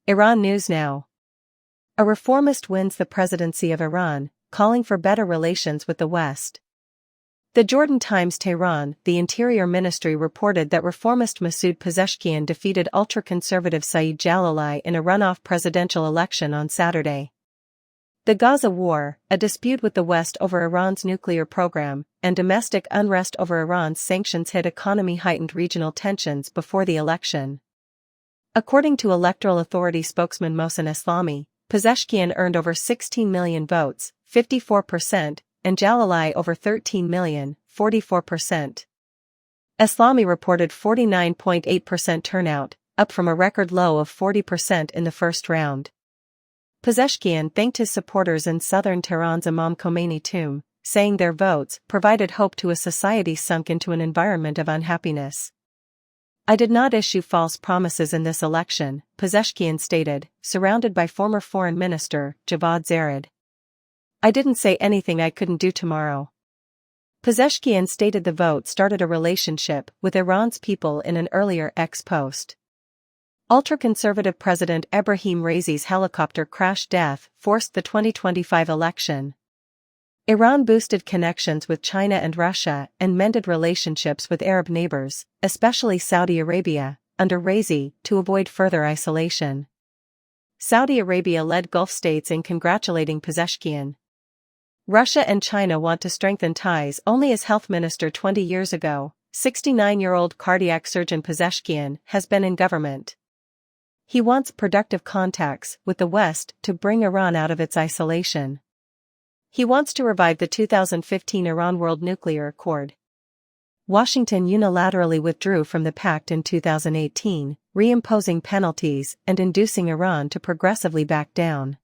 Iran News Now. A reformist wins the presidency of Iran, calling for better relations with the West. The Jordan Times Tehran, the Interior Ministry reported that reformist Masoud Pezeshkian defeated ultra-conservative Saeed Jalali in a runoff presidential election on Saturday. The Gaza war, a dispute with the West over Iran's nuclear program, and domestic unrest over Iran's sanctions hit economy heightened regional tensions before the election. According to Electoral Authority spokesman Mohsen Eslami, Pezeshkian earned over 16 million votes, 54%, and Jalali over 13 million, 44%. Eslami reported 49.8% turnout, up from a record low of 40% in the first round. Pezeshkian thanked his supporters in southern Tehran's Imam Khomeini tomb, saying their votes provided hope to a society sunk into an environment of unhappiness. "I did not issue false promises in this election," Pezeshkian stated, surrounded by former Foreign Minister Javad Zarif. "I didn't say anything I couldn't do tomorrow." Pezeshkian stated the vote started a relationship with Iran's people in an earlier X post. Ultra-conservative President Ebrahim Raisi's helicopter crash death forced the 2025 election. Iran boosted connections with China and Russia and mended relationships with Arab neighbors, especially Saudi Arabia, under Raisi, to avoid further isolation. Saudi Arabia led Gulf states in congratulating Pezeshkian. Russia and China want to strengthen ties only as health minister 20 years ago. 69-year-old cardiac surgeon Pezeshkian has been in government. He wants productive contacts with the West to bring Iran out of its isolation. He wants to revive the 2015 Iran World Nuclear Accord. Washington unilaterally withdrew from the pact in 2018, reimposing penalties and inducing Iran to progressively back down.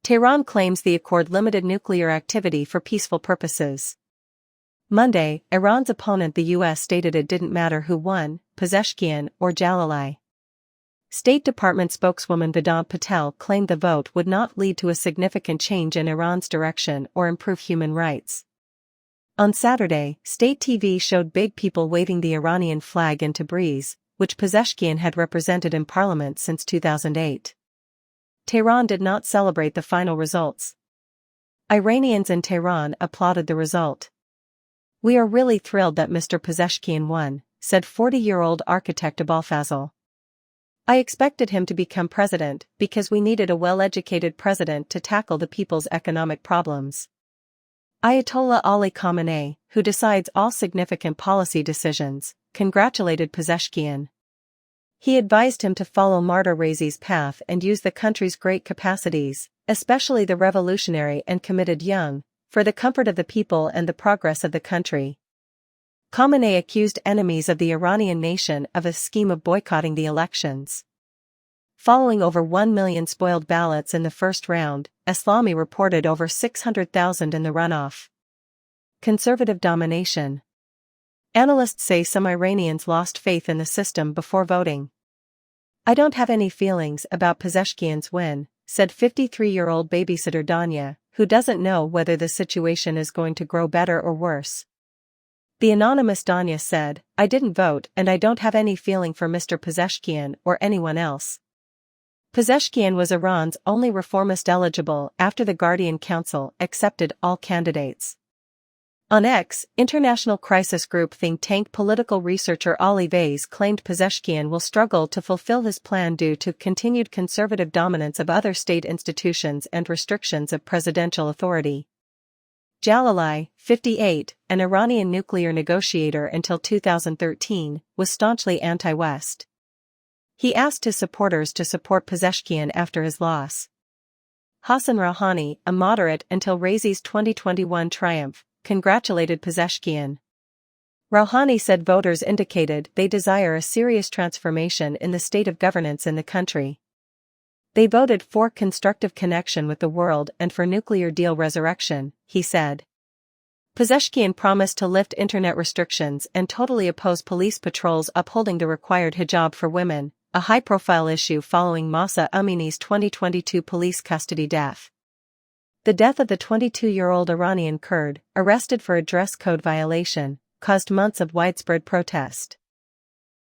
Tehran claims the accord limited nuclear activity for peaceful purposes. Monday, Iran's opponent the U.S. stated it didn't matter who won, Pezeshkian or Jalali. State Department spokeswoman Vedant Patel claimed the vote would not lead to a significant change in Iran's direction or improve human rights. On Saturday, state TV showed big people waving the Iranian flag in Tabriz, which Pezeshkian had represented in parliament since 2008. Tehran did not celebrate the final results. Iranians in Tehran applauded the result. "We are really thrilled that Mr. Pezeshkian won," said 40-year-old architect Abolfazl. "I expected him to become president because we needed a well-educated president to tackle the people's economic problems." Ayatollah Ali Khamenei, who decides all significant policy decisions, congratulated Pezeshkian. He advised him to follow Martyr Raisi's path and use the country's great capacities, especially the revolutionary and committed young, for the comfort of the people and the progress of the country. Khamenei accused enemies of the Iranian nation of a scheme of boycotting the elections. Following over 1 million spoiled ballots in the first round, Eslami reported over 600,000 in the runoff. Conservative domination. Analysts say some Iranians lost faith in the system before voting. "I don't have any feelings about Pezeshkian's win," said 53-year-old babysitter Danya, who doesn't know whether the situation is going to grow better or worse. The anonymous Danya said, "I didn't vote and I don't have any feeling for Mr. Pezeshkian or anyone else." Pezeshkian was Iran's only reformist eligible after the Guardian Council accepted all candidates. On X, international crisis group think tank political researcher Ali Vaiz claimed Pezeshkian will struggle to fulfill his plan due to continued conservative dominance of other state institutions and restrictions of presidential authority. Jalali, 58, an Iranian nuclear negotiator until 2013, was staunchly anti-West. He asked his supporters to support Pezeshkian after his loss. Hassan Rouhani, a moderate until Raisi's 2021 triumph, congratulated Pezeshkian. Rouhani said voters indicated they desire a serious transformation in the state of governance in the country. They voted for constructive connection with the world and for nuclear deal resurrection, he said. Pezeshkian promised to lift internet restrictions and totally oppose police patrols upholding the required hijab for women, a high-profile issue following Mahsa Amini's 2022 police custody death. The death of the 22-year-old Iranian Kurd, arrested for a dress code violation, caused months of widespread protest.